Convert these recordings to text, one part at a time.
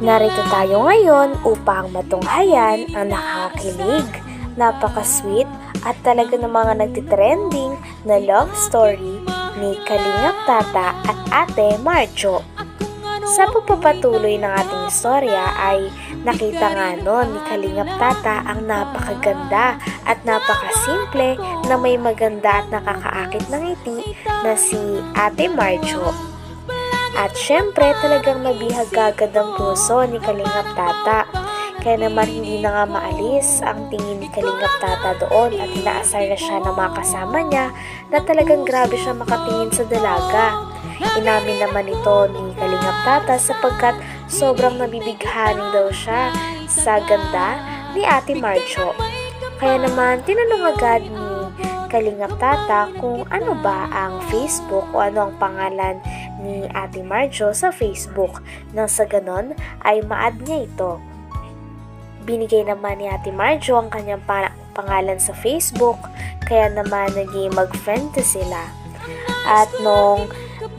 Narito tayo ngayon upang matunghayan ang nakakakilig, napaka-sweet at talaga ng mga nagtitrending na love story ni Kalingap Tata at Ate Marjo. Sa pagpapatuloy ng ating istorya ay nakita nga noon ni Kalingap Tata ang napakaganda at napakasimple na may maganda at nakakaakit ng ngiti na si Ate Marjo. At syempre talagang nabihag agad ang puso ni Kalingap Tata. Kaya naman hindi na nga maalis ang tingin ni Kalingap Tata doon at inaasar na siya ng mga kasama niya na talagang grabe siya makatingin sa dalaga. Inamin naman ito ni Kalingap Tata sapagkat sobrang nabibighanin daw siya sa ganda ni Ate Marjo. Kaya naman tinanong agad ni Kalingap Tata kung ano ba ang Facebook o ano ang pangalan ni Ate Marjo sa Facebook nang sa ganon ay ma-add niya ito. Binigay naman ni Ate Marjo ang kanyang pangalan sa Facebook kaya naman naging mag-friend sila. At nung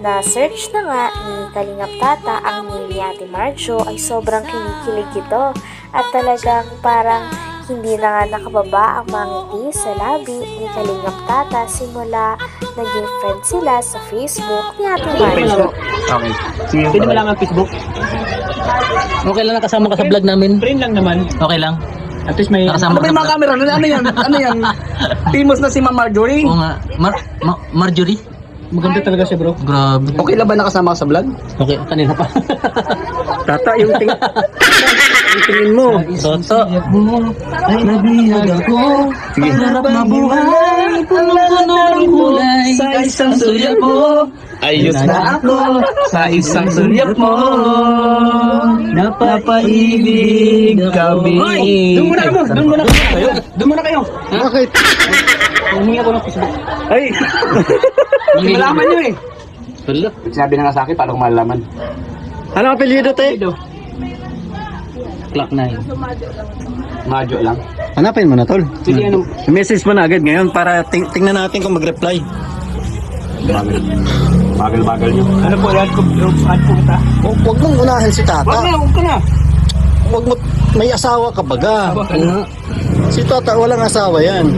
na-search na nga ni Kalingap Tata ang name ni Ate Marjo ay sobrang kinikilig ito at talagang parang hindi na nga nakababa ang mga ngiti sa labi ni Kalingap Tata simula naging friend sila sa Facebook ni Ate Marjo. Okay. Pwede mo lang ang Facebook? Okay lang nakasama ka sa vlog namin. Friend lang naman. Okay lang. At least may... Nakasama Ano ba yung mga camera? Ano yan? Ano yan? Famous na si Ma'am Marjorie. Oo nga. Marjorie? Maganda talaga siya, bro. Grabe. Okay lang ba nakasama ka sa vlog? Okay, kanina pa. Tata, yung tingin mo. Toto. Ay nabihag ako. Sige. Sarap na buhay. Puno-puno ng kulay. Sa isang sulyap mo. Ayos na ako. Sa isang sulyap mo. Napaibig kami. Hoy! Doon muna kayo! Doon muna kayo! Doon muna kayo! Bakit? Humingi ako ng Facebook. Ay! Malaman nyo eh! Wala. Sinabi na nga sa akin, paano ko malalaman? Ano ang apelyido, te? Clock 9. Majo lang. Hanapin mo na, tol. Sige, ano? I-message mo na agad ngayon para tingnan natin kung mag-reply. Bagal nyo. Ano po, add ko kita? Huwag mong unahin si Tata. Huwag ka na. Huwag mo, may asawa ka baga. Asawa ka na. Si Tata, walang asawa yan.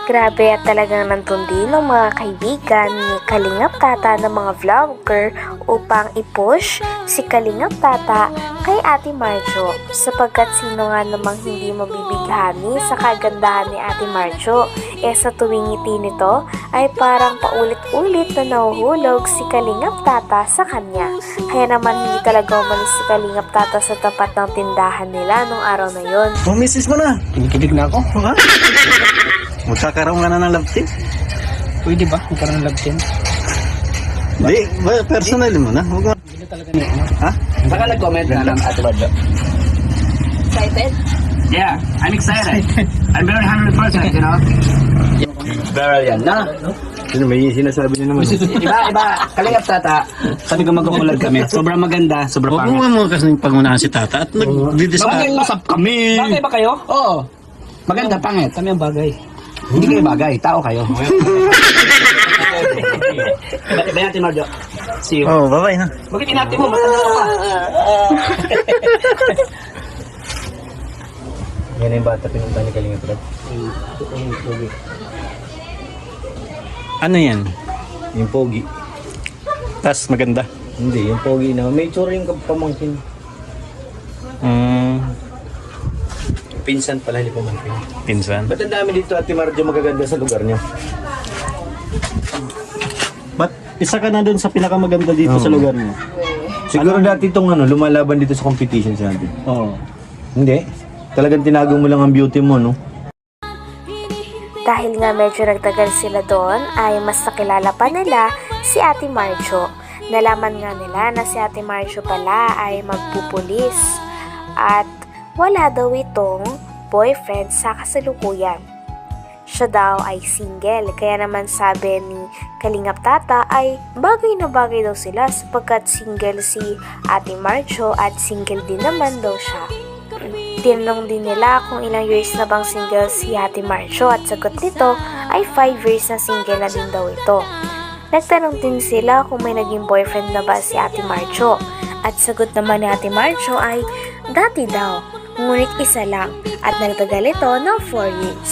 Grabe at talagang nantundi ng mga kaibigan ni Kalingap Tata ng mga vlogger upang i-push si Kalingap Tata kay Ate Marjo sapagkat sino nga namang hindi mabibighani sa kagandahan ni Ate Marjo. Sa tuwing ngiti nito ay parang paulit-ulit na nahuhulog si Kalingap Tata sa kanya. Kaya naman hindi talaga umalis si Kalingap Tata sa tapat ng tindahan nila nung araw na yon. Oh, message mo na. Kinikilig na ako. Ha? Magkakaroon ka na ng love team? Pwede ba? Magkaroon ng love team? Hindi, personally mo na. Huwag mo. Hindi talaga niya. Ha? Saka nag-comment na lang, Ate Marjo. Excited? Yeah, I'm excited. I'm very 100%, you know? Very yan, na? Sino may sinasabi niyo naman? Iba. Kalingap Tata. Sabi ko magkukulag kami. Sobrang maganda, sobrang Huwag pangit. mo kasi pangunahan si Tata at nag-discuss kami. Bagay ba kayo? Oo. Maganda, pangit. Kami ang bagay. Hindi kayo bagay, tao kayo. Iba natin, Marjo. See you. Oh, bye-bye na. Bakit inati mo? Matanda ka pa. Yan yung bata pinunta ni Kalingap Tata. Ano yan? Yung pogi. Tas maganda. Hindi, yung pogi na. May tsura yung pamangkin. Pinsan pala ni pamangkin. Pinsan. Ba't ang dami dito Ate Marjo magaganda sa lugar niyo? Ba't isa ka na dun sa pinakamaganda dito sa lugar mo? Siguro dati itong lumalaban dito sa competition sa atin. Oo. Hindi. Talagang tinago mo lang ang beauty mo, no? Dahil nga medyo nagtagal sila doon ay mas nakilala pa nila si Ate Marjo. Nalaman nga nila na si Ate Marjo pala ay magpupulis at wala daw itong boyfriend sa kasalukuyan. Siya daw ay single kaya naman sabi ni Kalingap Tata ay bagay na bagay daw sila sapagkat single si Ate Marjo at single din naman daw siya. Tinanong din nila kung ilang years na bang single si Ate Marjo at sagot nito ay 5 years na single na din daw ito. Nagtanong din sila kung may naging boyfriend na ba si Ate Marjo. At sagot naman ni Ate Marjo ay dati daw, ngunit isa lang at nagtagal ito ng 4 years.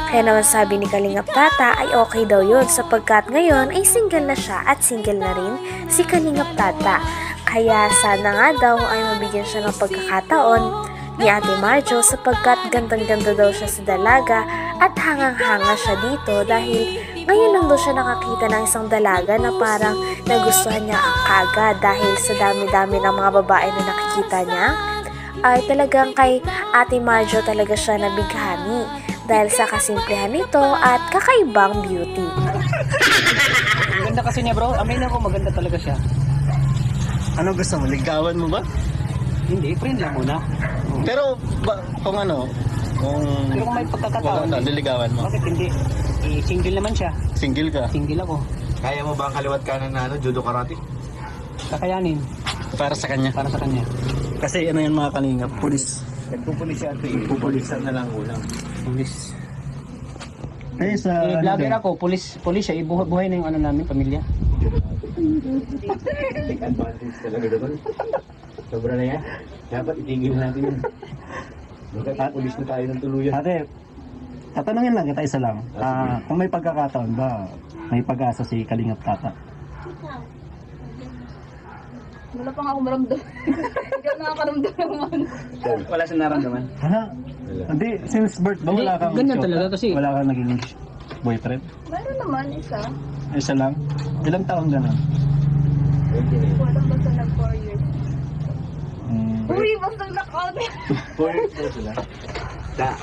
Kaya naman sabi ni Kalingap Tata ay okay daw yun sapagkat ngayon ay single na siya at single na rin si Kalingap Tata. Kaya sana nga daw ay mabigyan siya ng pagkakataon ni Ate Marjo sapagkat gandang-ganda daw siya sa dalaga at hangang-hanga siya dito dahil ngayon lang daw siya nakakita ng isang dalaga na parang nagustuhan niya ang kagad dahil sa dami-dami ng mga babae na nakikita niya ay talagang kay Ate Marjo talaga siya nabighani dahil sa kasimplihan nito at kakaibang beauty. Maganda kasi niya bro, amin ako maganda talaga siya. Ano gusto mo? Ligawan mo ba? Hindi, friend lang muna. Pero kung ano, Pero kung may pagkakataon, liligawan mo. bakit hindi? Single naman siya. Single ka. Single ako. Kaya mo ba ang kaliwat kanan na judo karate? Kakayanin Para sa kanya. para sa kanya. Kasi ano yan mga kalingap, pulis. Nagpupulis siya ito eh. Pupulisan na lang ulang. Pulis. Eh sa Vlogger ako, pulis siya. Buhay na yung ano namin, pamilya. Take advantage talaga doon. Sobra na yan. Dapat itigil natin yun. Magkakapulis na tayo ng tuluyan. Ate, tatanungin lang kita isa lang. Kung may pagkakataon ba, may pag-asa si Kalingap Tata? Wala pa nga akong maramdam. Hindi ako nakakaramdam naman. Wala siyang naramdaman. Ha? Hindi, since birth ba wala kang Ganyan talaga kasi. wala kang naging boyfriend? Meron naman isa. Isa lang? Ilang taon gano'n? Walang basta nag 4 years. Hmm. Uy, basta nag-out. 4 years na sila.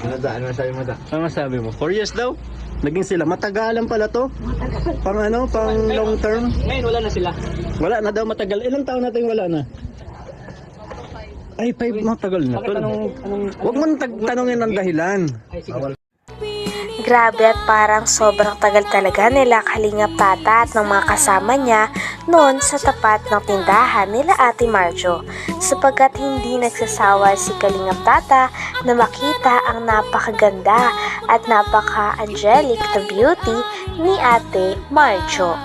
Ano sabi mo ta? Ano masabi mo? 4 years daw? Naging sila. Matagalan pala to? Pang ano? Pang long term? Ngayon, wala na sila. Wala na daw matagal. Ilang taon natin wala na? Ay, 5 matagal na to. Bakit anong Huwag mo tanongin ang dahilan. Ay, sige. Grabe at parang sobrang tagal talaga nila Kalingap Tata at ng mga kasama niya noon sa tapat ng tindahan nila Ate Marjo sapagkat hindi nagsasawa si Kalingap Tata na makita ang napakaganda at napaka-angelic na beauty ni Ate Marjo.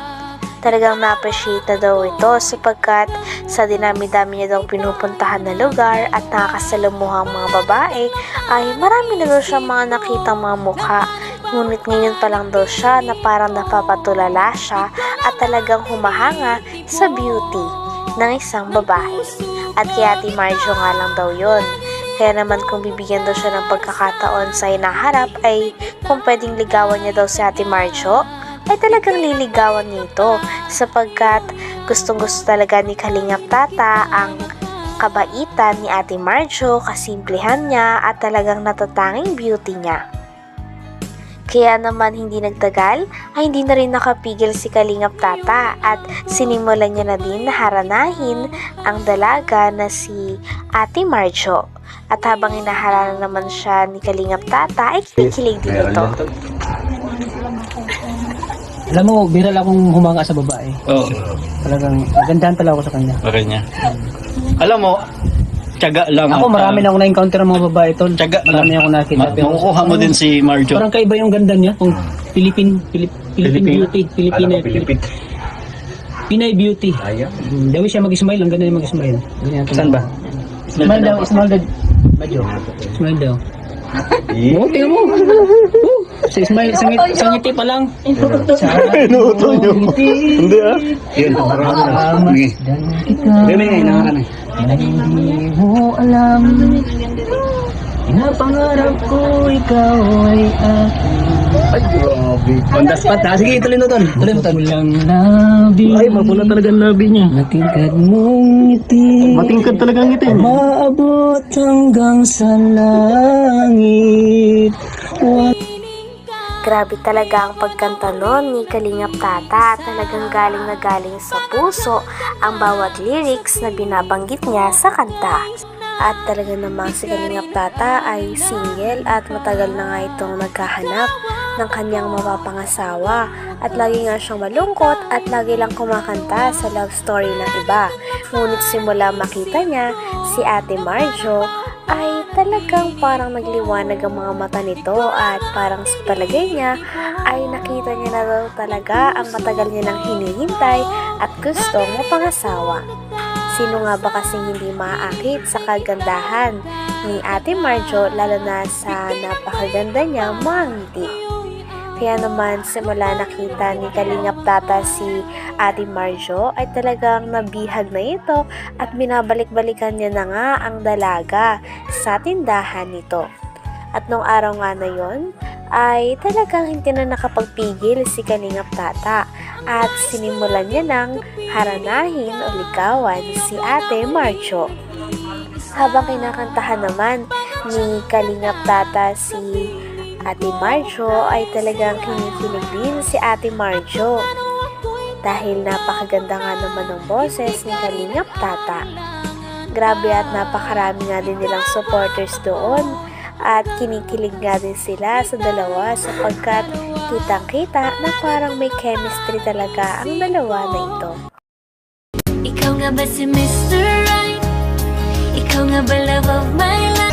Talagang na-appreciate na daw ito sapagkat sa dinami-dami niya daw pinupuntahan na lugar at nakakasalamuhang mga babae ay marami na daw siya mga nakitang mga mukha. Ngunit ngayon pa lang daw siya na parang napapatulala siya at talagang humahanga sa beauty ng isang babae. At kay Ate Marjo nga lang daw yon. Kaya naman kung bibigyan daw siya ng pagkakataon sa inaharap ay kung pwedeng ligawan niya daw si Ate Marjo, ay talagang liligawan nito sapagkat gustong-gusto talaga ni Kalingap Tata ang kabaitan ni Ate Marjo, kasimplihan niya at talagang natatanging beauty niya. Kaya naman hindi nagtagal ay hindi na rin nakapigil si Kalingap Tata at sinimulan niya na din na haranahin ang dalaga na si Ate Marjo. At habang hinaharana naman siya ni Kalingap Tata ay kinikilig din ito. Alam mo, biral akong humanga sa babae. Oo. Talagang, nagandahan talaga ako sa kanya. Okay niya. Alam mo, tiyaga lang. Ako, marami na ako na-encounter ng mga babae tol. Tiyaga Marami lang. ako nakita. Pero Makukuha mo din si Marjo. parang kaiba yung ganda niya. Kung Philippine beauty. Pinay beauty. Ayaw. Dawi siya mag-smile. Ang ganda niya mag-smile. Saan ba? Smile daw. Smile daw. Oo, tingnan mo. Sa smile, sa ngiti pa lang. Inuuto niyo. Hindi ah. Yun, marami. Bebe ngayon, nangakan eh. Hindi mo alam, pinapangarap ko ikaw ay akin. Ay, grabe. On the spot ha? Sige, tuloy mo tol. Tuloy mo tol. Walang labi. Ay, mapula talaga ang labi niya. Natingkad mong ngiti. Matingkad talaga ang ngiti. Maabot hanggang sa langit. Grabe talaga ang pagkanta nun ni Kalingap Tata. Talagang galing na galing sa puso ang bawat lyrics na binabanggit niya sa kanta. At talaga namang si Kalingap Tata ay single at matagal na nga itong nagkahanap ng kanyang mapapangasawa. At lagi nga siyang malungkot at lagi lang kumakanta sa love story ng iba. Ngunit simula makita niya si Ate Marjo ay talagang parang nagliwanag ang mga mata nito at parang sa palagay niya ay nakita niya na daw talaga ang matagal niya nang hinihintay at gustong mapangasawa. Sino nga ba kasing hindi maaakit sa kagandahan ni Ate Marjo, lalo na sa napakaganda niya mga ngiti. Kaya naman simula nakita ni Kalingap Tata si Ate Marjo ay talagang nabihag na ito at binabalik-balikan niya na nga ang dalaga sa tindahan nito. At nung araw nga na yon ay talagang hindi na nakapagpigil si Kalingap Tata at sinimulan niya ng haranahin o ligawan si Ate Marjo. Habang kinakantahan naman ni Kalingap Tata si Ate Marjo ay talagang kinikilig din si Ate Marjo dahil napakaganda nga naman ng boses ni Kalingap Tata. Grabe at napakarami nga din nilang supporters doon at kinikilig nga din sila sa dalawa sapagkat kitang-kita na parang may chemistry talaga ang dalawa na ito. Ikaw nga ba si Mr. Right? Ikaw nga ba love of my life?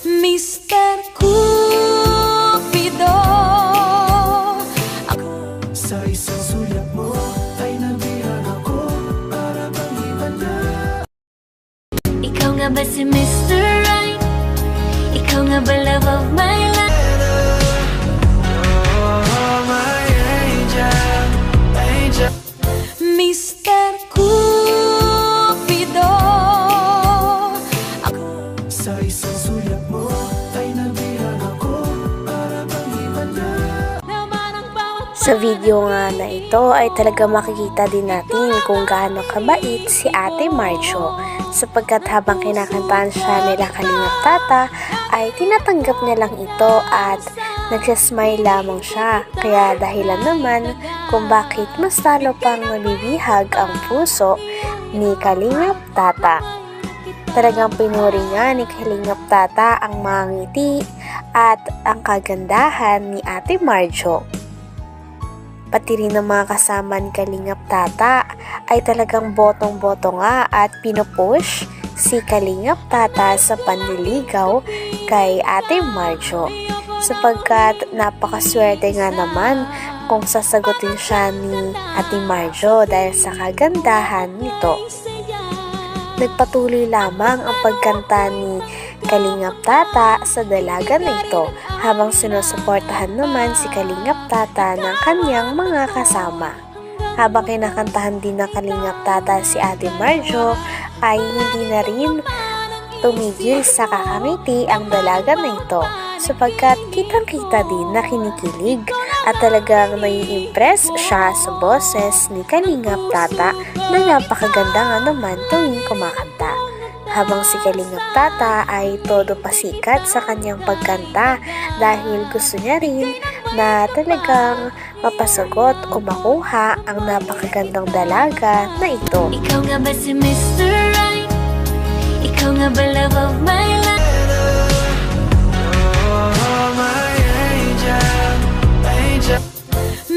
Mr. Cupido, Sa isang sulyap mo ay nabihan ako para bang ibanda. ikaw nga ba si Mr. Right? Ikaw nga ba love of my life? Mr. Cupido, Sa isang sulyap mo ay nabihan ako para bang ibanda. Sa video nga na ito ay talaga makikita din natin kung gaano kabait si Ate Marjo sapagkat habang kinakantahan siya nila Kalingap Tata ay tinatanggap niya lang ito at nagsasmile lamang siya. Kaya dahilan naman kung bakit mas lalo pang nabibihag ang puso ni Kalingap Tata. Talagang pinuri nga ni Kalingap Tata ang mga ngiti at ang kagandahan ni Ate Marjo. Pati rin ng mga kasama ni Kalingap Tata ay talagang botong-boto nga at pinupush si Kalingap Tata sa panliligaw kay Ate Marjo sapagkat napakaswerte nga naman kung sasagutin siya ni Ate Marjo dahil sa kagandahan nito. Nagpatuloy lamang ang pagkanta ni Kalingap Tata sa dalaga na ito habang sinusuportahan naman si Kalingap Tata ng kanyang mga kasama. Habang kinakantahan din ng Kalingap Tata si Ate Marjo ay hindi na rin tumigil sa kakangiti ang dalaga na ito sapagkat kitang-kita din na kinikilig at talagang nai-impress siya sa boses ni Kalingap Tata na napakaganda nga naman tuwing kumakanta. Habang si Kalingap Tata ay todo pasikat sa kanyang pagkanta dahil gusto niya rin na talagang mapasagot o makuha ang napakagandang dalaga na ito. ikaw nga ba si Mr. Right? Ikaw nga ba love of my life?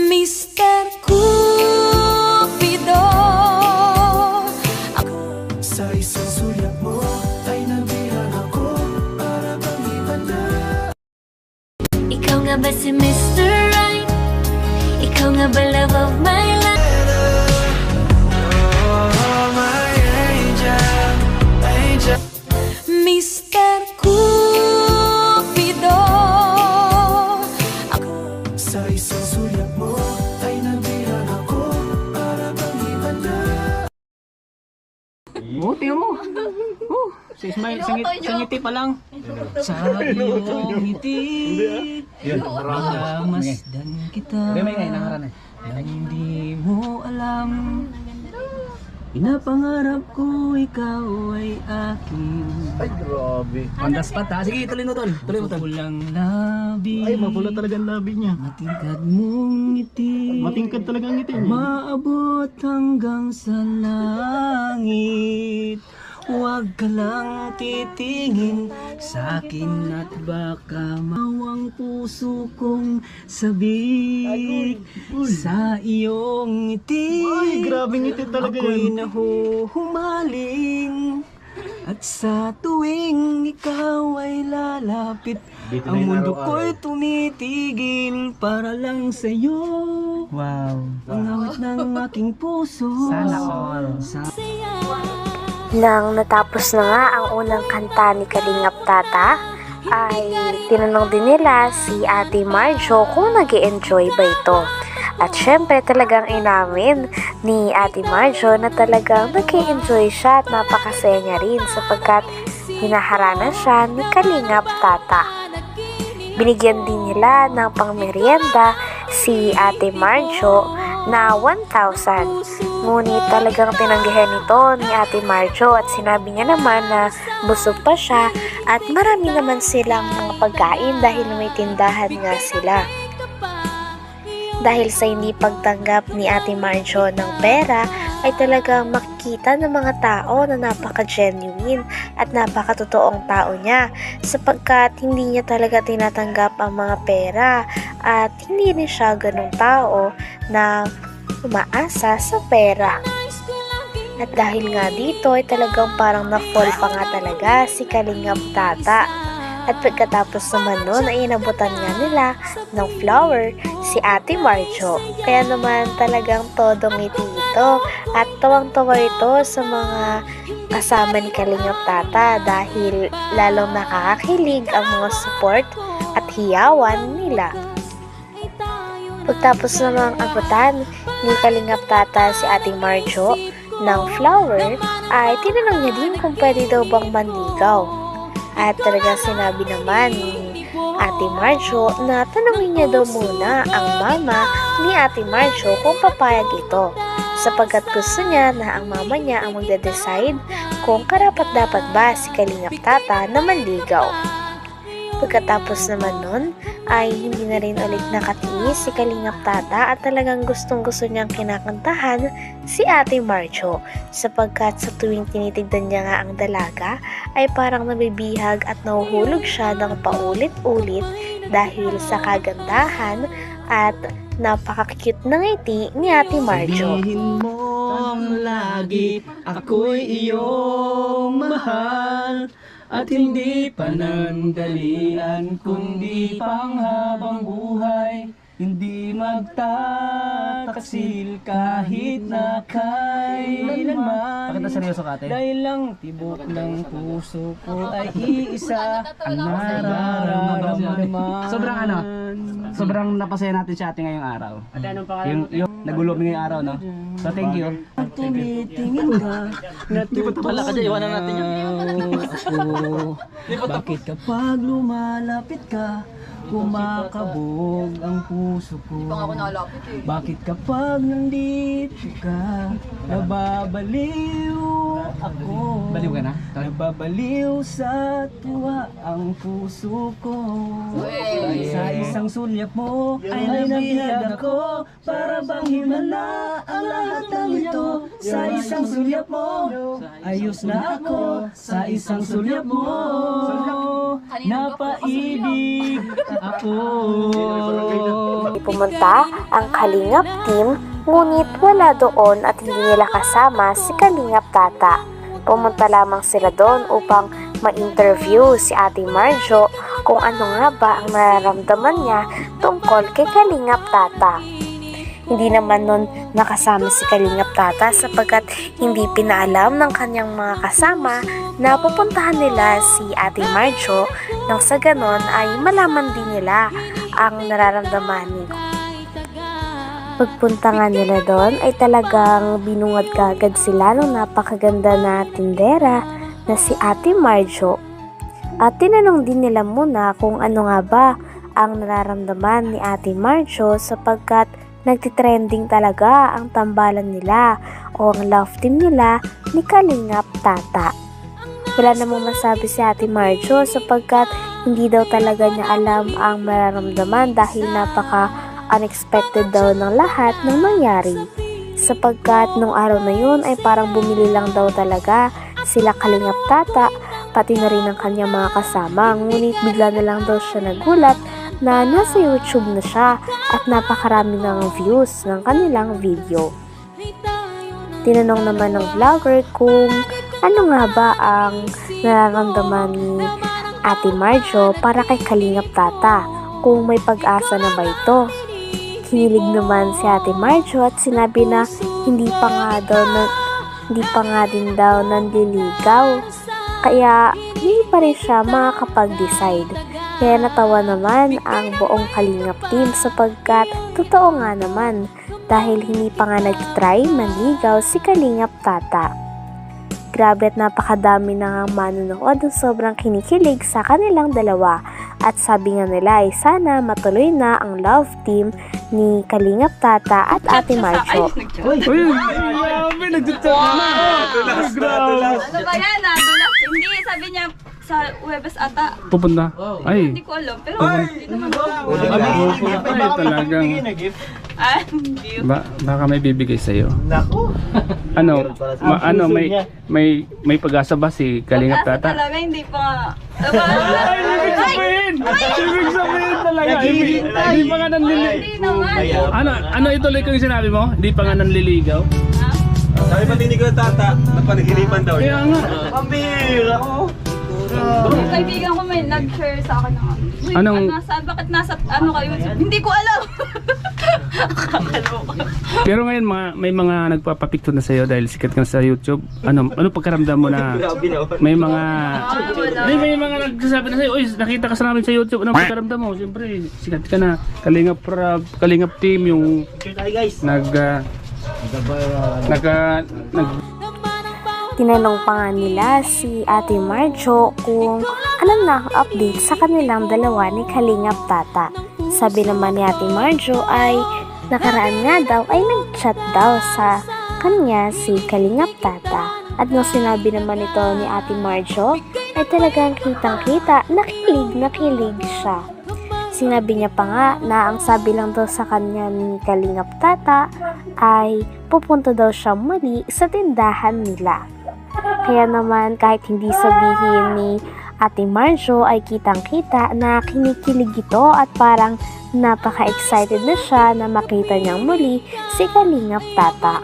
Mr. Cupido, Sa isang sulyap mo ay nabihan ako para bang ibanda. ikaw nga ba si Mr. Right? Ikaw nga ba love of my life? Mr. Cupido, Sa isang sulyap mo ay nabihan ako para bang ibanda. Oh, tingnan mo. Oh, sa smile, sa ngiti pa lang. Sa iyong ngiti, masdan kita. Nang hindi mo alam. Pinapangarap ko ikaw ay akin. Ay, grabe. On the spot ha. Sige, tuloy mo tol. Tuloy mo tol. Pulang labi. Ay, mapula talaga ang labi niya. Matingkad mong ngiti. Matingkad talaga ang ngiti niya. Maabot hanggang sa langit. Huwag ka lang titingin sa akin at baka mawang puso kong sabik sa iyong ngiti. Ay, grabing ngiti talaga Ako'y yan. nahuhumaling at sa tuwing ikaw ay lalapit, Dito na ang yung mundo araw-araw. ko'y tumitigil para lang sa'yo. Wow. Ang awit ng aking puso. Sana all. Nang natapos na nga ang unang kanta ni Kalingap Tata, ay tinanong din nila si Ate Marjo kung nag-enjoy ba ito. At syempre talagang inamin ni Ate Marjo na talagang nag-enjoy siya at napakasaya niya rin sapagkat hinaharana siya ni Kalingap Tata. Binigyan din nila ng pangmerienda si Ate Marjo na 1,000. Ngunit talagang tinanggihan nito ni Ate Marjo at sinabi niya naman na busog pa siya at marami naman silang mga pagkain dahil may tindahan nga sila. Dahil sa hindi pagtanggap ni Ate Marjo ng pera ay talagang makikita ng mga tao na napaka-genuine at napaka-totoong tao niya sapagkat hindi niya talaga tinatanggap ang mga pera at hindi rin siya ganung tao na umaasa sa pera. At dahil nga dito ay talagang parang na-fall pa nga talaga si Kalingap Tata. At pagkatapos naman nun ay inabutan nga nila ng flower si Ate Marjo. Kaya naman talagang todo ngiti ito at tawang-tawa ito sa mga kasama ni Kalingap Tata dahil lalong nakakakilig ang mga support at hiyawan nila. Pagtapos namang abutan ni Kalingap Tata si Ate Marjo ng flower, ay tinanong niya din kung pwede daw bang manligaw. At talaga sinabi naman ni Ate Marjo na tanungin niya daw muna ang mama ni Ate Marjo kung papayag ito. Sapagkat gusto niya na ang mama niya ang magde-decide kung karapat-dapat ba si Kalingap Tata na manligaw. Pagkatapos naman nun, ay hindi na rin ulit nakatiis si Kalingap Tata at talagang gustong-gusto niyang kinakantahan si Ate Marjo sapagkat sa tuwing tinitignan niya nga ang dalaga ay parang nabibihag at nahuhulog siya ng paulit-ulit dahil sa kagandahan at napaka-cute na ngiti ni Ate Marjo. Sabihin mong lagi ako'y iyong mahal at hindi panandalian kundi panghabang buhay, hindi magtatasil kahit na kailanman. Bakit na seryoso ka, ate? Dahil lang tibok ng puso ko ay iisa ang nararamdaman. Sobrang napasaya natin si ate ngayong araw. Yung nagulong ngayong araw, no? So thank you. Pag tumitingin ka, natutuwa natin ako. Bakit kapag lumalapit ka, kumakabog ang puso ko? Bakit kapag nandito ka, nababaliw ako? Baliw ka na? Nababaliw sa tuwa ang puso ko. Sa isang sulyap mo ay nabihag ako, para bang himala ang lahat ng ito. Sa isang sulyap mo, ayos na ako. Sa isang sulyap mo, napaibig ako. Pumunta ang Kalingap team ngunit wala doon at hindi nila kasama si Kalingap Tata. Pumunta lamang sila doon upang ma-interview si Ate Marjo kung ano nga ba ang nararamdaman niya tungkol kay Kalingap Tata. Hindi naman nun nakasama si Kalingap Tata sapagkat hindi pinaalam ng kanyang mga kasama na pupuntahan nila si Ate Marjo nang sa ganon ay malaman din nila ang nararamdaman ni. Pagpunta nga nila doon ay talagang binungad kagad sila ng napakaganda na tindera na si Ate Marjo. At tinanong din nila muna kung ano nga ba ang nararamdaman ni Ate Marjo sapagkat nagtitrending talaga ang tambalan nila o ang love team nila ni Kalingap Tata. Wala namang masabi si Ate Marjo sapagkat hindi daw talaga niya alam ang mararamdaman dahil napaka-unexpected daw ng lahat ng nangyari. Sapagkat nung araw na yun ay parang bumili lang daw talaga sila Kalingap Tata, pati na rin ang kanyang mga kasama. Ngunit bigla na lang daw siya nagulat na nasa YouTube na siya at napakarami ng views ng kanilang video. Tinanong naman ng vlogger kung ano nga ba ang nararamdaman ni Ate Marjo para kay Kalingap Tata, kung may pag-asa na ba ito. Kinilig naman si Ate Marjo at sinabi na hindi pa nga din daw nanliligaw, kaya hindi pa rin siya makakapag-decide. Kaya natawa naman ang buong Kalingap team sapagkat totoo nga naman dahil hindi pa nga nag-try manligaw si Kalingap Tata. Grabe at napakadami na nga manonood ng sobrang kinikilig sa kanilang dalawa at sabi nga nila ay sana matuloy na ang love team ni Kalingap Tata at Ate Marjo. Uy, grabe, nagtutulog na. Grabe. Ano ba yan? Nadulas. Hindi, sabi niya sa Huwebes ata. Pupunta. Ay. Hindi ko alam. Pero hindi naman ako. Ay, talagang. Hindi. Baka may bibigay sa'yo. Nako. Ano? May pag-asa ba si Kalingap Pag-asa Tata? talaga, hindi pa nga. Diba? Ibig sabihin talaga. Hindi pa nga nanliligaw. Hindi naman. Ano ituloy ko yung sinabi mo? Hindi pa nga nanliligaw? Sabi pa din ni Kuya Tata, napanaginipan daw Kaya nga. Pambira ko. Yung kaibigan ko may nag-share sa akin ng uy, Anong- nasaan? Bakit nasa ano kayo? Hindi ko alam. Pero ngayon may mga nagpapapicture na sa'yo dahil sikat ka sa YouTube. Ano pagkaramdam mo na may mga may mga nagsasabi na sa'yo, uy, nakita ka sa namin sa YouTube. Anong pagkaramdam mo? Siyempre, sikat ka na. Kalingap team yung Tinanong pa nga nila si Ate Marjo kung alam na ang update sa kanilang dalawa ni Kalingap Tata. Sabi naman ni Ate Marjo ay nakaraan nga daw ay nag-chat daw sa kanya si Kalingap Tata. At nung sinabi naman ito ni Ate Marjo ay talagang kitang-kita, nakilig siya. Sinabi niya pa nga na ang sabi lang daw sa kanya ni Kalingap Tata ay pupunta daw siya muli sa tindahan nila. Kaya naman kahit hindi sabihin ni Ate Marjo ay kitang-kita na kinikilig ito at parang napaka-excited na siya na makita niyang muli si Kalingap Tata.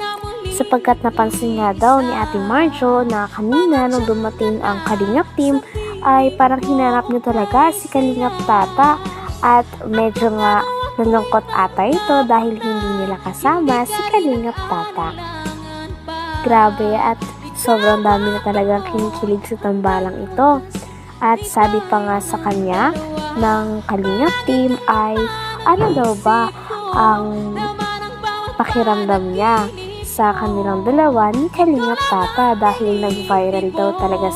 Sapagkat napansin nga daw ni Ate Marjo na kanina nung dumating ang Kalingap team ay parang hinanap niya talaga si Kalingap Tata at medyo nga nalungkot ata ito dahil hindi nila kasama si Kalingap Tata. Grabe at sobrang dami na talagang kinikilig sa tambalang ito. At sabi pa nga sa kanya ng Kalingap team ay ano daw ba ang pakiramdam niya sa kanilang dalawa ni Kalingap Tata dahil nag-viral daw talaga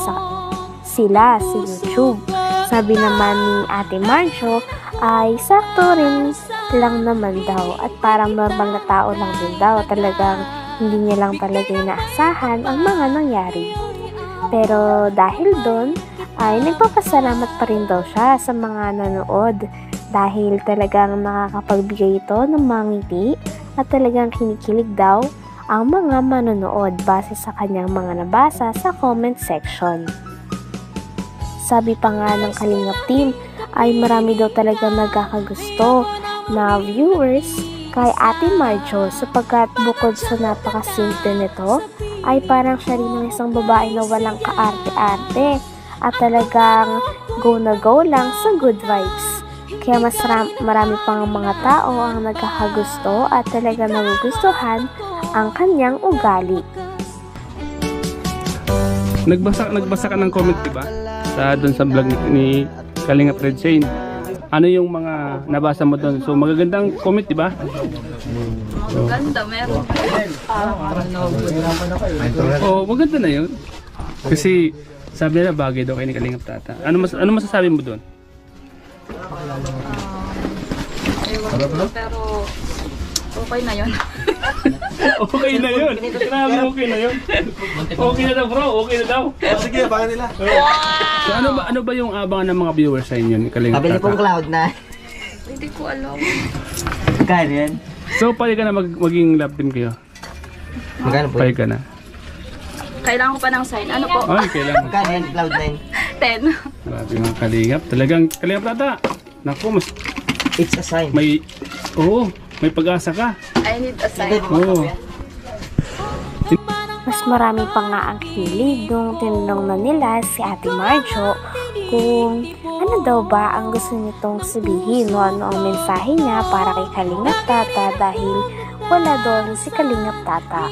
sila sa YouTube. Sabi naman ni Ate Marjo ay sakto rin lang naman daw at parang normal na tao lang din daw. Talagang hindi niya lang talaga inaasahan ang mga nangyari. Pero dahil doon ay nagpapasalamat pa rin daw siya sa mga nanood dahil talagang nakakapagbigay ito ng mga ngiti at talagang kinikilig daw ang mga manonood base sa kanyang mga nabasa sa comment section. Sabi pa nga ng Kalingap team ay marami daw talaga nagkakagusto na viewers kay Ate Marjo sapagkat bukod sa napakasimple nito ay parang siya rin ang isang babae na walang kaarte-arte at talagang go na go lang sa good vibes. Kaya mas marami pang mga tao ang nagkakagusto at talagang nagugustuhan ang kanyang ugali. Nagbasa ka ng comment, diba? Doon sa vlog ni Kalingap Red Shane. Ano yung mga nabasa mo doon? So magagandang comment, diba? Maganda, meron. Oh, maganda na yun. Kasi sabi nila bagay daw kay ni Kalingap Tata. Ano masasabi mo doon? Pero okay na yun. Okay na yun. Grabe, okay na yun. Okay na daw, bro. Okay na daw. Sige, baka nila. So ano ba yung abangan ng mga viewers sa inyo ni Kalingap Pabili pong Tata? cloud na. Hindi ko alam. Magkano yan? So pwede ka na maging love team kayo? Magkano po? Pwede ka na. Kailangan ko pa ng sign. Ano po? Ay, kailangan. Magkano yan? Cloud9. 10. Grabe mga kalingap. Talagang kalingap tata. Naku, mas It's a sign. may... Oo, may pag-asa ka. I need a sign. Oo. Mas marami pa nga ang hilig nung tinanong na nila si Ate Marjo kung ano daw ba ang gusto nitong sabihin o ano ang mensahe niya para kay Kalingap Tata dahil wala doon si Kalingap Tata.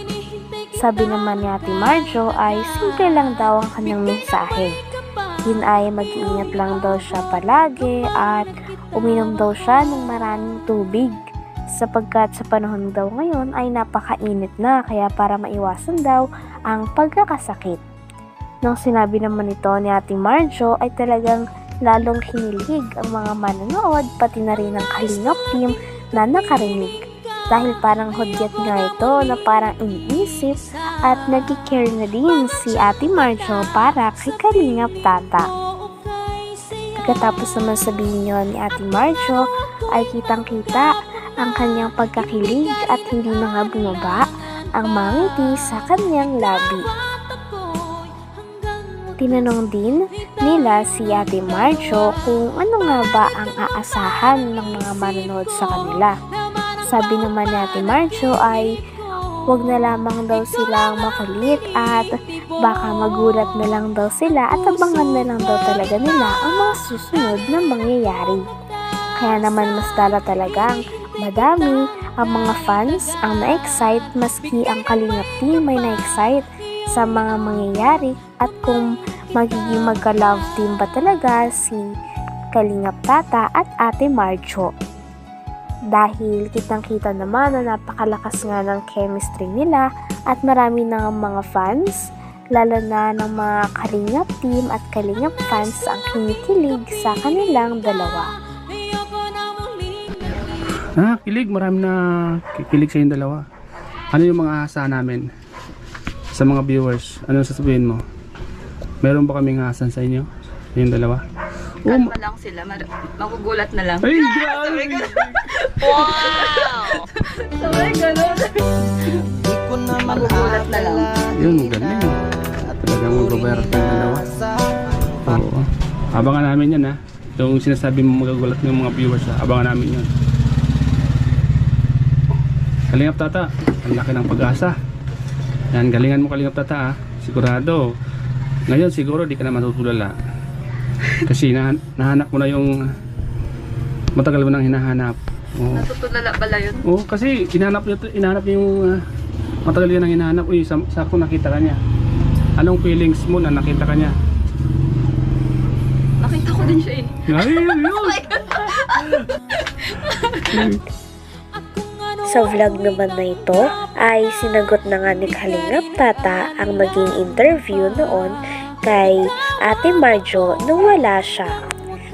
Sabi naman ni Ate Marjo ay simple lang daw ang kanyang mensahe. Yun ay mag-iingat lang daw siya palagi at uminom daw siya ng maraming tubig. Sapagkat sa panahon daw ngayon ay napakainit na kaya para maiwasan daw ang pagkakasakit. Nang sinabi naman ito ni Ate Marjo ay talagang lalong hinilig ang mga manonood pati na rin ang Kalingap team na nakarinig. Dahil parang hudyat nga ito na parang iniisip at nag-care na din si Ate Marjo para kay Kalingap Tata. Pagkatapos naman sabihin niyo ni Ate Marjo ay kitang-kita ang kanyang pagkakilig at hindi na nga bumaba ang mga ngiti sa kanyang labi. Tinanong din nila si Ate Marjo kung ano nga ba ang aasahan ng mga manonood sa kanila. Sabi naman ni Ate Marjo ay wag na lamang daw silang makulit at baka magulat na lang daw sila at abangan na lang daw talaga nila ang mga susunod na mangyayari. Kaya naman mas lalo talagang madami ang mga fans ang na-excite maski ang Kalingap team may na-excite sa mga mangyayari at kung magiging magka-love team ba talaga si Kalingap Tata at Ate Marjo. Dahil kitang-kita naman na napakalakas nga ng chemistry nila at marami na mga fans, lalo na ng mga Kalingap team at Kalingap fans ang kinikilig sa kanilang dalawa. Kilig. Marami na kikilig sa yung dalawa. Ano yung mga asa namin sa mga viewers? Ano sasabihin mo? Meron ba kaming asan sa inyo? Yung dalawa? Kalma lang sila. Magugulat na lang. Ay, grabe! Sabay ganun. Magugulat na lang. Yun, galing. Talagang magbabayar ng dalawa. Oo. Abangan namin yan ha. Yung sinasabi mo magagulat ng mga viewers ha. Abangan namin yun. Kalingap Tata, ang laki ng pag-asa. Yan, galingan mo Kalingap Tata ha. Sigurado. Ngayon siguro di ka na matutulala. Kasi nahanap mo na yung matagal mo nang hinahanap. Oo. Natutulala pala yun. Oo, kasi hinahanap niya yung matagal yun ang hinahanap. Uy, sakto nakita ka niya. Anong feelings mo na nakita ka niya? Nakita ko din siya eh. Ay, yun! Sa vlog naman na ito ay sinagot na nga ni Kalingap Tata ang naging interview noon kay Ate Marjo nung wala siya.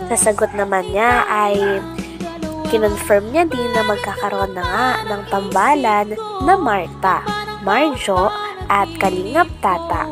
Sa sagot naman niya ay kinonfirm niya din na magkakaroon na nga ng tambalan na Marta, Marjo at Kalingap Tata.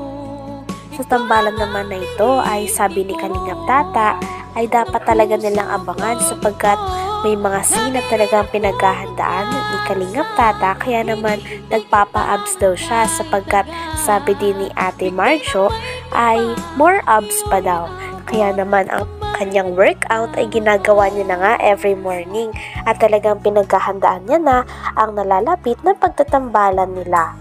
Sa tambalan naman na ito ay sabi ni Kalingap Tata ay dapat talaga nilang abangan sapagkat may mga scene na talagang pinaghahandaan ni Kalingap Tata kaya naman nagpapa-abs daw siya sapagkat sabi din ni Ate Marjo ay more abs pa daw. Kaya naman ang kanyang workout ay ginagawa niya na nga every morning at talagang pinaghahandaan niya na ang nalalapit na pagtatambalan nila.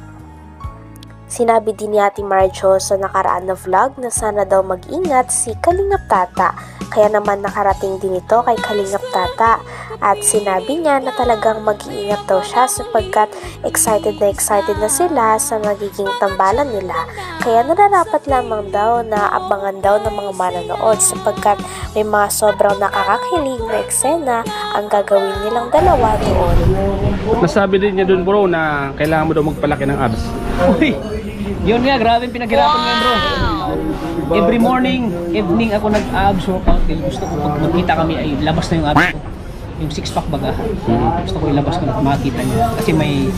Sinabi din ni Ate Marjo sa nakaraan na vlog na sana daw mag-ingat si Kalingap Tata. Kaya naman nakarating din ito kay Kalingap Tata at sinabi niya na talagang mag-iingat daw siya sapagkat excited na sila sa magiging tambalan nila. Kaya nararapat lamang daw na abangan daw ng mga manonood sapagkat may mga sobrang nakakakilig na eksena ang gagawin nilang dalawa doon. Nasabi din niya dun bro na kailangan mo daw magpalaki ng abs. Uy! Yun nga, grabe yung pinaghirapan nga bro. Every morning, evening ako nag-abs workout. Gusto ko pag magkita kami ay labas na yung abs ko. Yung six pack baga. Gusto ko ilabas ko na makita niya. Kasi may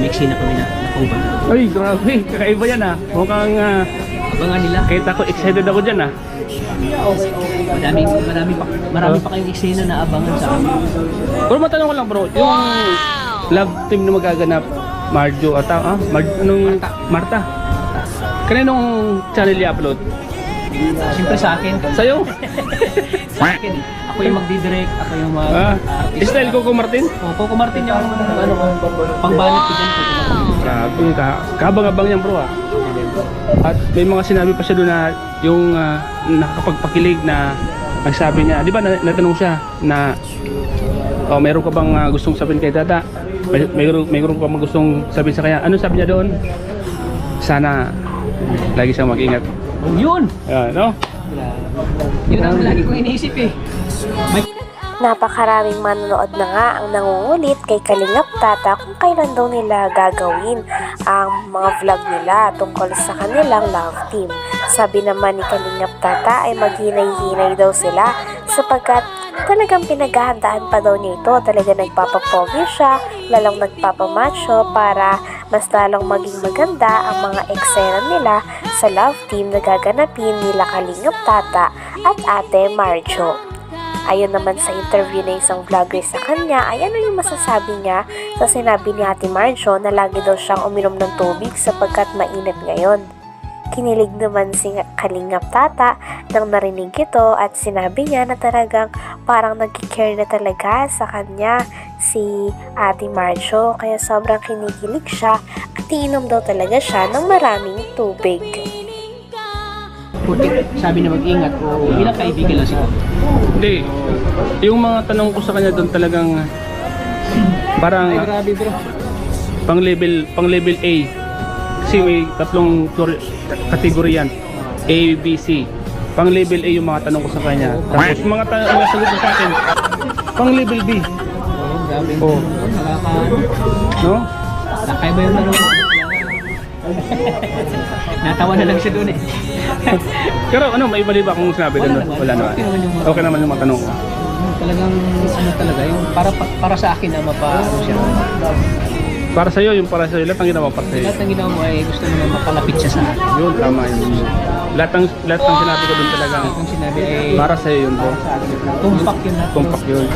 eksena kami na nakuban. Ay, grabe. Kakaiba yan ha. Mukhang Abangan nila. kita ko excited ako dyan ha. Marami pa kayong eksena na abangan sa amin. Pero matanong ko lang bro, yung love team na magaganap Marjo at Marta. Kaninong channel i-upload? Siyempre sa akin. Sa'yo? Sa akin. Ako yung magdidirect, ako yung Style Coco Martin? Coco Martin yung pangbanat ko dyan. Grabe, kabang-abang yan bro ah. At may mga sinabi pa siya doon na yung nakakapagpakilig na nagsabi niya, di ba natanong siya na meron ka bang gustong sabihin kay tata? Mayroon ka bang gustong sabihin sa kanya? Ano sabi niya doon? Sana lagi siyang mag-ingat. Yun! No? Yun ang lagi kong iniisip eh. Napakaraming manonood na nga ang nangungulit kay Kalingap Tata kung kailan daw nila gagawin ang mga vlog nila tungkol sa kanilang love team. Sabi naman ni Kalingap Tata ay maghinay-hinay daw sila sapagkat talagang pinaghahandaan pa daw niya ito. Talaga nagpapapogi siya, lalong nagpapamacho para mas lalong maging maganda ang mga eksena nila sa love team na gaganapin nila Kalingap Tata at Ate Marjo. Ayon naman sa interview na isang vlogger sa kanya ay ano yung masasabi niya sa sinabi ni Ate Marjo na lagi daw siyang uminom ng tubig sapagkat mainit ngayon. Kinilig naman si Kalingap Tata nang narinig ito at sinabi niya na talagang parang nag-care na talaga sa kanya si Ate Marjo kaya sobrang kinikilig siya at iinom daw talaga siya ng maraming tubig. Sabi na mag-ingat o bilang kaibigan lang siya. Hindi. Yung mga tanong ko sa kanya doon talagang parang Ay, grabe bro. pang level A. Kasi may tatlong kategorya yan. A, B, C. Pang level A yung mga tanong ko sa kanya. Tapos mga sagot ko sa akin, pang level B. Grabe. Oh. No? Nakay ba yung tanong mo? Natawa na lang siya doon eh. Pero ano, may mali ba akong sinabi doon? Wala naman. Okay naman yung mga tanong ko. Talagang ano talaga, yung para sa akin na mapaano siya. Para sa'yo, yung para sa'yo, lahat ng ginawa para sa'yo. Lahat ng ginawa mo ay gusto mo na mapalapit siya sa akin. Yun, tama yun. Lahat ng sinabi ko doon talagang Kung sinabi ay para sa'yo yun bro. tumpak yun lahat. Tumpak yun.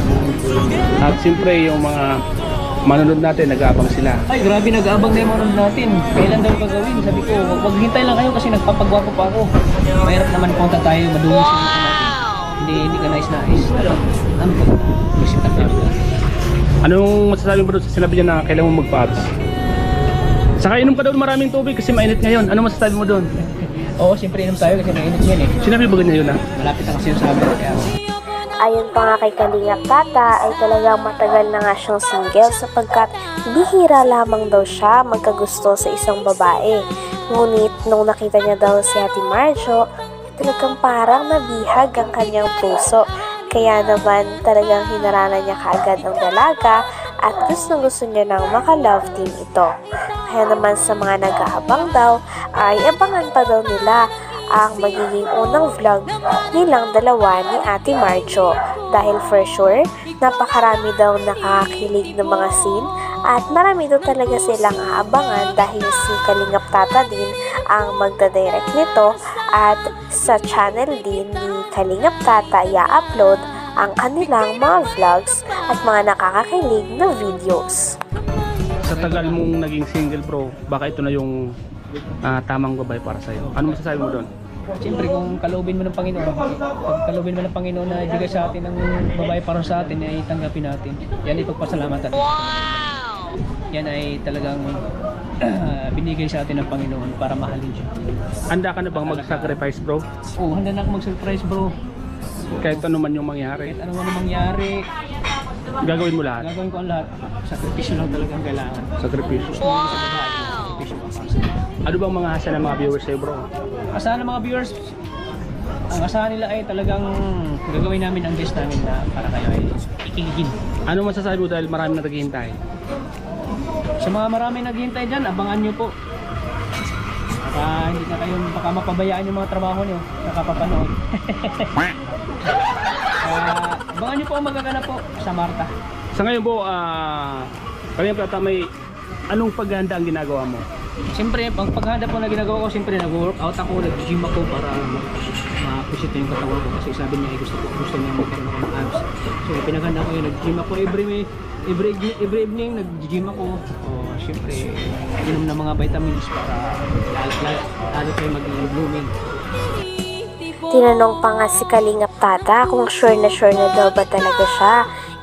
At siyempre yung mga manonood natin, nag-aabang sila. Ay, grabe, nag-aabang na yung manonood natin. Kailan daw gagawin? Sabi ko, maghintay lang kayo kasi nagpapagwapo pa ako. Mahirap naman punta tayo, madungis yung natin. Hindi ka nice. Ano ba? Isip na tayo. Anong masasabi mo doon sa sinabi niya na kailangan mo magpa-abs? Saka inom ka daw maraming tubig kasi mainit ngayon. Ano masasabi mo doon? Oo, siyempre inom tayo kasi mainit yan eh. Sinabi ba ganyan yun ha? Malapit na kasi yung sa amin. Kaya Ayon pa nga kay Kalingap Tata ay talagang matagal na nga siyang single sapagkat bihira lamang daw siya magkagusto sa isang babae. Ngunit nung nakita niya daw si Ate Marjo, talagang parang nabihag ang kanyang puso. Kaya naman talagang hinaranan niya kaagad ang dalaga at gusto niya nang maka-love team ito. Kaya naman sa mga nag-aabang daw ay abangan pa daw nila ang magiging unang vlog nilang dalawa ni Ate Marjo. Dahil for sure, napakarami daw nakakakilig ng mga scene at marami daw talaga silang aabangan dahil si Kalingap Tata din ang magdadirect nito at sa channel din ni Kalingap Tata i-upload ang kanilang mga vlogs at mga nakakakilig na videos. Sa tagal mong naging single bro, baka ito na yung tamang babae para sa'yo. Ano masasabi mo doon? siyempre kung kalubin mo ng Panginoon, pag kalubin mo ng Panginoon na ibigay sa atin ng babae para sa atin, ay tanggapin natin. Yan ay pagpasalamatan. Yan ay talagang binigay sa atin ng Panginoon para mahalin siya. Handa ka na bang mag-sacrifice bro? Oo, handa na ako mag-surprise bro. Kahit ano man yung mangyari, Kahit ano man ang mangyari, gagawin mo lahat. gagawin ko ang lahat. Sakripisyo lang talagang kailangan. Sakripisyo. Gusto mo sa babae, sakripisyo pa para sa atin. Ano bang mga asa ng mga viewers sa'yo bro? Asahan ng mga viewers, ang asahan nila ay talagang gagawin namin ang best namin na para kayo ay ikiligin. Ano masasabi mo dahil marami na naghihintay? Sa mga marami naghihintay dyan, abangan nyo po. Hindi na kayo baka mapabayaan yung mga trabaho nyo, nakapapanood. Abangan nyo po ang magaganap po sa Marta. Sa ngayon po, Kalingap Tata, may anong paghahanda ang ginagawa mo? Siyempre, ang paghanda po na ginagawa ko, siyempre nag-workout ako, nag-gym ako para na-appreciate niya yung katawan ko kasi sabi niya ay gusto niya magkaroon ako ng abs. So pinaghanda ko yun, nag-gym ako every evening nag-gym ako. Syempre, inom ng mga vitamins para lalo kayo maging blooming. Tinanong pa nga si Kalingap Tata kung sure na daw ba talaga siya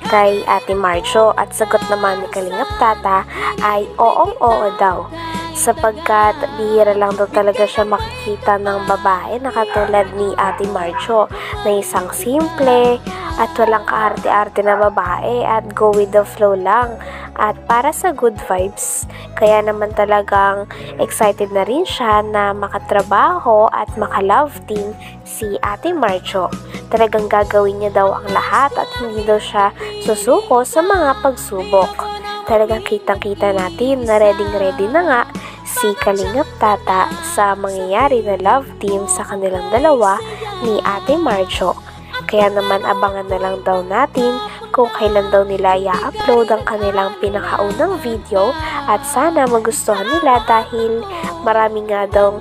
kay Ate Marjo at sagot naman ni Kalingap Tata ay oo daw. Sapagkat bihira lang daw talaga siya makikita ng babae na katulad ni Ate Marjo na isang simple at walang kaarte-arte na babae at go with the flow lang at para sa good vibes. Kaya naman talagang excited na rin siya na makatrabaho at maka-love team si Ate Marjo. Talagang gagawin niya daw ang lahat at hindi daw siya susuko sa mga pagsubok. Talagang kitang-kita natin na ready na nga si Kalingap Tata sa mangyayari na love team sa kanilang dalawa ni Ate Marjo. Kaya naman abangan na lang daw natin kung kailan daw nila i-upload ang kanilang pinakaunang video at sana magustuhan nila dahil marami nga daw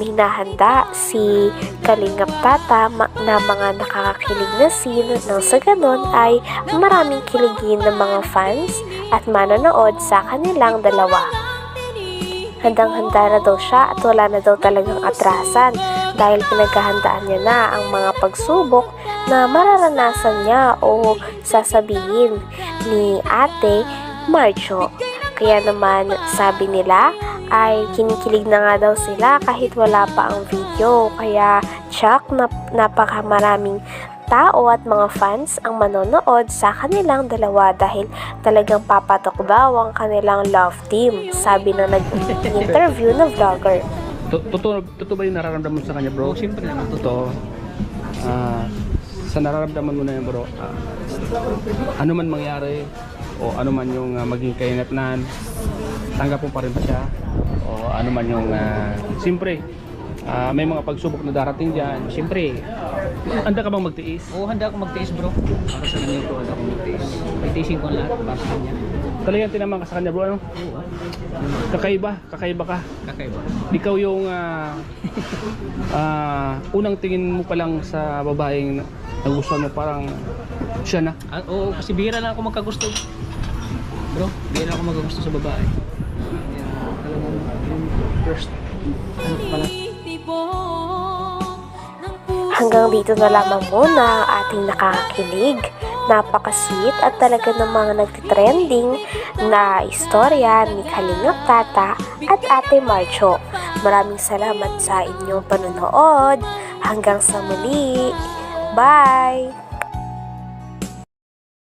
hinahanda si Kalingap Tata na mga nakakakilig na scene nang sa ganon ay maraming kiligin ng mga fans at manonood sa kanilang dalawa. Handang-handa na daw siya at wala na daw talagang atrasan dahil pinaghahandaan niya na ang mga pagsubok na mararanasan niya o sasabihin ni Ate Marjo. Kaya naman sabi nila ay kinikilig na nga daw sila kahit wala pa ang video. Kaya tsak na napakamaraming tao at mga fans ang manonood sa kanilang dalawa dahil talagang papatok daw ang kanilang love team, sabi na nag-interview na vlogger. Totoo ba yung nararamdaman mo sa kanya, bro? Siyempre naman, Totoo. Sa nararamdaman mo na yun, bro, ano man mangyari o ano man yung maging kainatnan, tanggap mo pa rin ba siya? O ano man yung siyempre may mga pagsubok na darating dyan, siyempre handa ka bang magtiis? Oo, handa akong magtiis, bro. Para sa kanya, bro, handa akong magtiis. Titiisin ko ang lahat para sa kanya. Talagang tinaman ka sa kanya, bro, ano? Oo. Kakaiba ka. Kakaiba. Ikaw yung unang tingin mo pa lang sa babaeng nagustuhan mo, parang siya na. Oo, kasi bihira lang ako magkagusto. Bro, bihira ako magkagusto sa babae. Talagang yung first, ano pa lang. Hanggang dito na lamang muna ang ating nakakakilig, napaka-sweet at talaga ng mga nagtitrending na istorya ni Kalingap Tata at Ate Marjo. Maraming salamat sa inyong panonood. Hanggang sa muli. Bye!